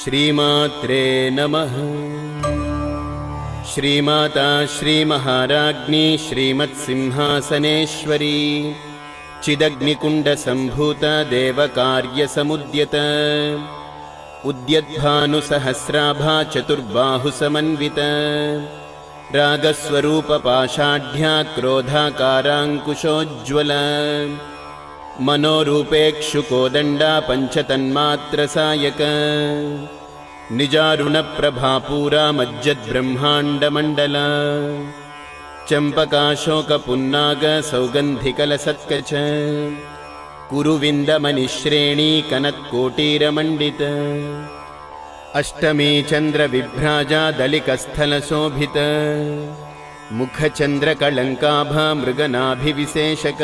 श्रीमात्रे नमः। श्रीमाता श्रीमहाराज्ञी श्रीमत्सिंहासनेश्वरी चिदग्निकुण्डसम्भूत देवकार्यसमुद्यत उद्यद्भानुसहस्राभा चतुर्बाहुसमन्वित रागस्वरूपपाषाढ्या क्रोधाकाराङ्कुशोज्ज्वल मनोरूपेक्षुकोदण्डा पञ्चतन्मात्रसायक निजारुणप्रभापूरा मज्जद्ब्रह्माण्डमण्डला चम्पकाशोकपुन्नाग सौगन्धिकलसत्कच कुरुविन्दमणिश्रेणी कनत्कोटीरमण्डित अष्टमी चन्द्रविभ्राजा दलिकस्थलशोभित मुखचन्द्रकलङ्काभा मृगनाभिविशेषक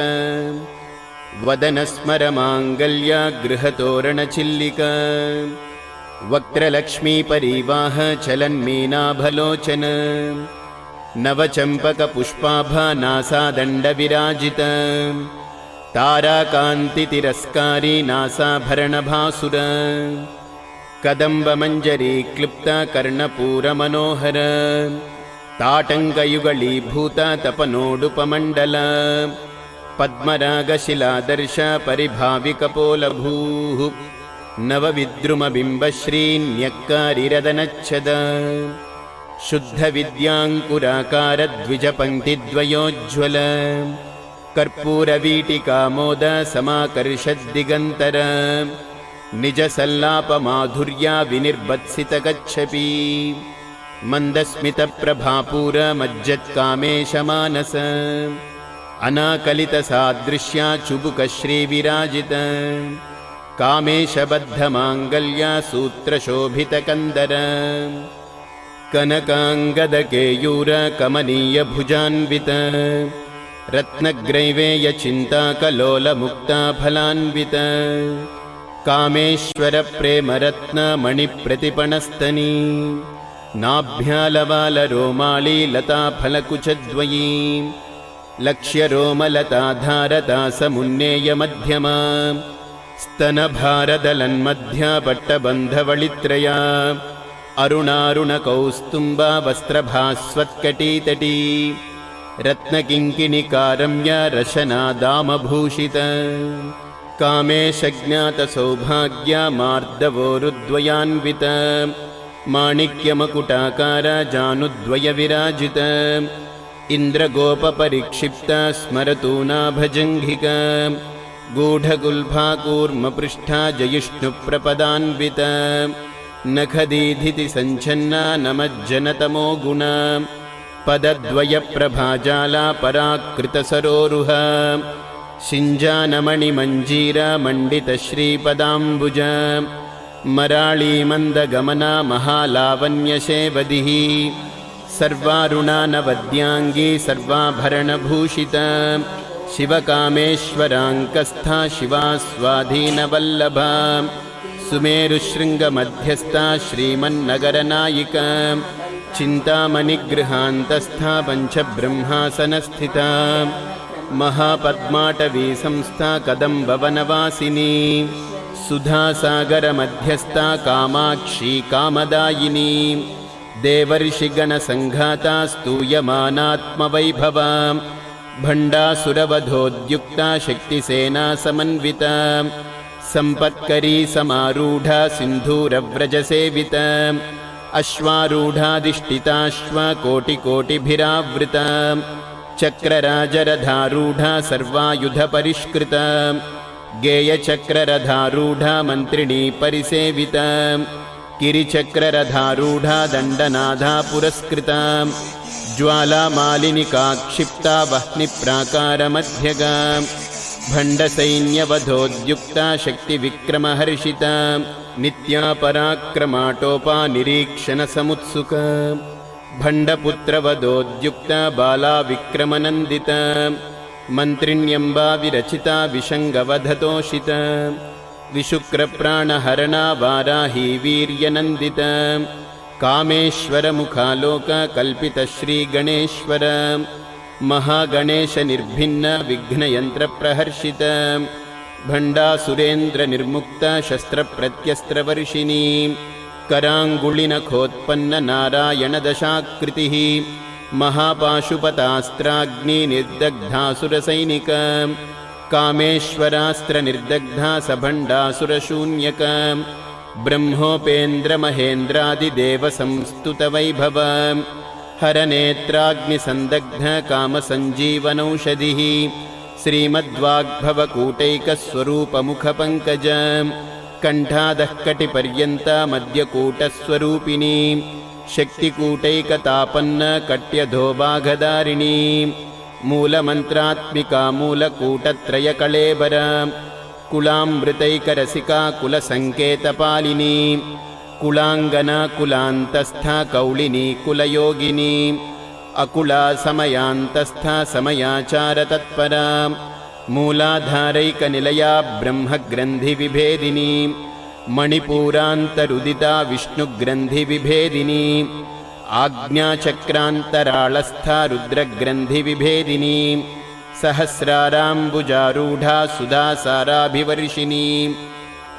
वदनस्मरमाङ्गल्या गृहतोरणचिल्लिका वक्त्रलक्ष्मीपरीवाह चलन्मीनाभलोचन नवचम्पकपुष्पाभा नासादण्डविराजित ताराकान्तितिरस्कारी नासाभरणभासुर कदम्बमञ्जरी क्लुप्ता कर्णपूरमनोहर ताटङ्कयुगलीभूता तपनोडुपमण्डल पद्मरागशिलादर्श परिभाविकपोलभूः नवविद्रुमबिम्बश्रीन्यक्कारिरदनच्छद शुद्धविद्याङ्कुराकारद्विजपङ्क्तिद्वयोज्ज्वल कर्पूरवीटिकामोद समाकर्षद्दिगन्तर निजसल्लापमाधुर्या विनिर्बत्सितकच्छपी मन्दस्मितप्रभापूरमज्जत्कामेशमानस अनाकलितसादृश्या चुबुकश्रीविराजित कामेशबद्धमाङ्गल्या सूत्रशोभितकन्दर कनकाङ्गदकेयूर कमनीयभुजान्वित रत्नग्रैवेयचिन्ताकलोलमुक्ताफलान्वित कामेश्वरप्रेमरत्नमणिप्रतिपणस्तनी नाभ्यालवालरोमाळी लताफलकुचद्वयी लक्ष्यरोमलताधारतासमुन्नेयमध्यमा स्तनभारदलन्मध्या पट्टबन्धवळित्रया अरुणारुणकौस्तुम्बा वस्त्रभास्वत्कटीतटी रत्नकिङ्किणिकारम्य रशनादामभूषित कामेशज्ञातसौभाग्या मार्दवोरुद्वयान्वित माणिक्यमकुटाकार जानुद्वयविराजित इन्द्रगोपपरिक्षिप्ता स्मरतूनाभजङ्घिका गूढगुल्फाकूर्मपृष्ठा जयिष्णुप्रपदान्वित नखदीधितिसञ्छन्ना नमज्जनतमो गुणा पदद्वयप्रभाजाला पराकृतसरोरुह शिञ्जानमणिमञ्जीरा मण्डितश्रीपदाम्बुज मराळीमन्दगमना महालावण्यशेवदिः सर्वारुणानवद्याङ्गी सर्वाभरणभूषिता शिवकामेश्वराङ्कस्था शिवा स्वाधीनवल्लभा सुमेरुशृङ्गमध्यस्था श्रीमन्नगरनायिका चिन्तामणिगृहान्तस्था पञ्चब्रह्मासनस्थिता महापद्माटवी संस्था कदम्बवनवासिनी सुधासागरमध्यस्था कामाक्षी कामदायिनी देवर्षिगणसङ्घाता स्तूयमानात्मवैभवा भण्डासुरवधोद्युक्ता शक्तिसेना समन्विता सम्पत्करी समारूढा सिन्धूरव्रजसेविता अश्वारूढाधिष्ठिताश्वकोटिकोटिभिरावृता चक्रराजरधारूढा सर्वायुधपरिष्कृता गेयचक्ररधारूढा मन्त्रिणी परिसेविता किरिचक्ररधारूढा दण्डनाधा पुरस्कृता ज्वालामालिनिका क्षिप्ता वह्निप्राकारमध्यगा भण्डसैन्यवधोद्युक्ता शक्तिविक्रमहर्षिता नित्या पराक्रमाटोपा निरीक्षणसमुत्सुका भण्डपुत्रवधोद्युक्ता बाला विक्रमनन्दिता मन्त्रिण्यम्बा विरचिता विशङ्गवधतोषिता विशुक्रप्राणहरणा वाराही वीर्यनन्दिता कामेश्वरमुखालोककल्पितश्रीगणेश्वर महागणेशनिर्भिन्न विघ्नयन्त्रप्रहर्षित भण्डासुरेन्द्रनिर्मुक्त शस्त्रप्रत्यस्त्रवर्षिणी कराङ्गुलिनखोत्पन्ननारायणदशाकृतिः महापाशुपतास्त्राग्निनिर्दग्धासुरसैनिक कामेश्वरास्त्रनिर्दग्धा सभण्डासुरशून्यक ब्रह्मोपेन्द्रमहेन्द्रादिदेवसंस्तुतवैभव हरनेत्राग्निसन्दग्ध कामसञ्जीवनौषधिः श्रीमद्वाग्भवकूटैकस्वरूपमुखपङ्कज कण्ठादः कटिपर्यन्ता मध्यकूटस्वरूपिणी शक्तिकूटैकतापन्न कट्यधोबाघधारिणी मूलमन्त्रात्मिका मूलकूटत्रयकळेबर कुलामृतैकरसिका कुलसङ्केतपालिनी कुलाङ्गना कुलान्तस्था कौलिनी कुलयोगिनी अकुला समयान्तस्था समयाचारतत्परा मूलाधारैकनिलया ब्रह्मग्रन्थिविभेदिनी मणिपूरान्तरुदिता विष्णुग्रन्थिविभेदिनी आज्ञाचक्रान्तराळस्था रुद्रग्रन्थिविभेदिनी सहस्राराम्बुजारूढा सुधासाराभिवर्षिणी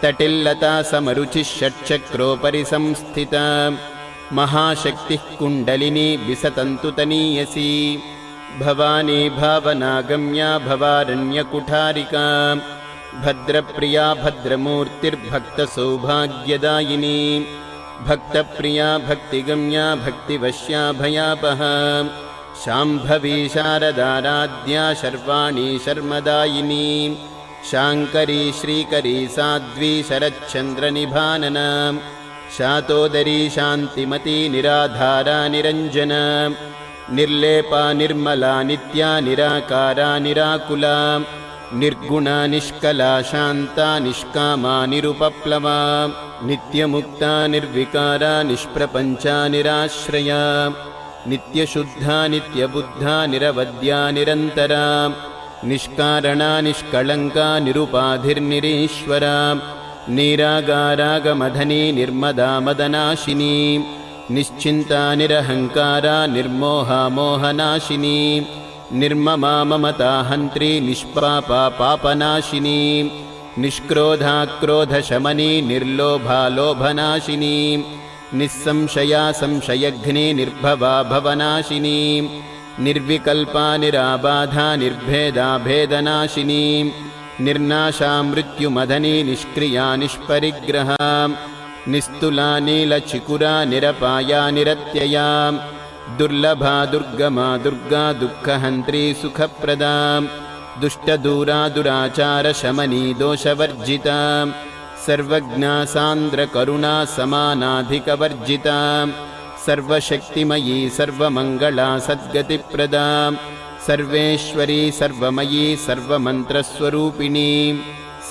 तटिल्लता समरुचिः षट्चक्रोपरि संस्थिता महाशक्तिः कुण्डलिनी विसतन्तुतनीयसी भवानी भावनागम्या भवारण्यकुठारिका भद्रप्रिया भद्रमूर्तिर्भक्तसौभाग्यदायिनी भक्तप्रिया भक्तिगम्या भक्तिवश्या भयापहा शाम्भवी शारदाराध्या शर्वाणी शर्मदायिनी शाङ्करी श्रीकरी साध्वी शरच्चन्द्रनिभानना शातोदरी शान्तिमती निराधारा निरञ्जना निर्लेपा निर्मला नित्या निराकारा निराकुला निर्गुणा निष्कला शान्ता निष्कामा निरुपप्लवा नित्यमुक्ता निर्विकारा निष्प्रपञ्चा निराश्रया नित्यशुद्धा नित्यबुद्धा निरवद्या निरन्तरा निष्कारणा निष्कळङ्का निरुपाधिर्निरीश्वरा निरागारागमधनी निर्मदा मदनाशिनी निश्चिन्ता निरहङ्कारा निर्मोहा मोहनाशिनी निर्ममा ममता हन्त्री निष्पापा पापनाशिनी निष्क्रोधा क्रोधशमनी निर्लोभा लोभनाशिनी निस्संशया संशयघ्नी निर्भवा भवनाशिनी निर्विकल्पा निराबाधा निर्भेदा भेदनाशिनी निर्नाशा मृत्युमदनी निष्क्रिया निष्परिग्रहा निस्तुला नीलचिकुरा निरपाया निरत्यया दुर्लभा दुर्गमा दुर्गा दुःखहन्त्री सुखप्रदा दुष्टदूरा दुराचारशमनी दोषवर्जिता सर्वज्ञा सान्द्रकरुणा समानाधिकवर्जिता सर्वशक्तिमयी सर्वमङ्गला सद्गतिप्रदा सर्वेश्वरी सर्वमयी सर्वमन्त्रस्वरूपिणी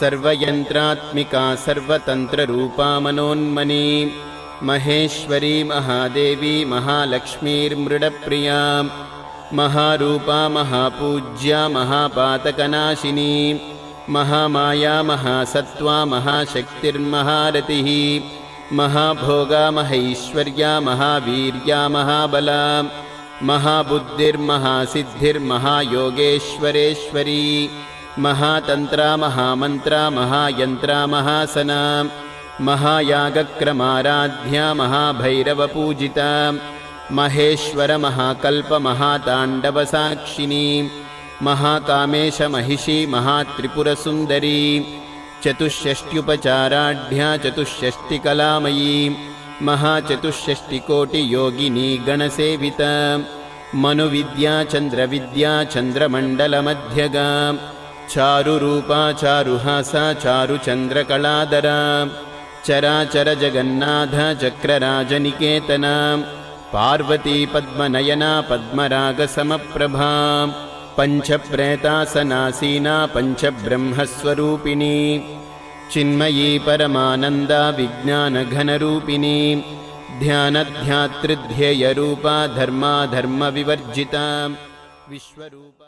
सर्वयन्त्रात्मिका सर्वतन्त्ररूपा मनोन्मनी महेश्वरी महादेवी महालक्ष्मीर्मृडप्रिया महारूपा महापूज्या महापातकनाशिनी महामाया महासत्त्वा महाशक्तिर्महारतिः महाभोगा महैश्वर्या महावीर्या महाबला महाबुद्धिर्महासिद्धिर्महायोगेश्वरेश्वरी महातन्त्रा महामन्त्रा महायन्त्रा महासना महायागक्रमाराध्या महाभैरवपूजिता महेश्वर महाकल्प महाताण्डवसाक्षिणी महाकामेश महिषी महात्रिपुरसुन्दरी चतुष्षष्ट्युपचाराढ्या चतुष्षष्टिकलामयी महाचतुष्षष्टिकोटियोगिनी गणसेविता मनुविद्या चन्द्रविद्या चन्द्रमण्डलमध्यगा चारुरूपा चारुहासा चारुचन्द्रकलाधरा चराचर जगन्नाथ चक्रराजनिकेतना पार्वती पद्मनयना पद्मरागसमप्रभा पञ्चप्रेतासनासीना पञ्चब्रह्मस्वरूपिणी चिन्मयी परमानन्दा विज्ञानघनरूपिणी ध्यानध्यातृध्येयरूपा धर्माधर्मविवर्जिता विश्वरूपा।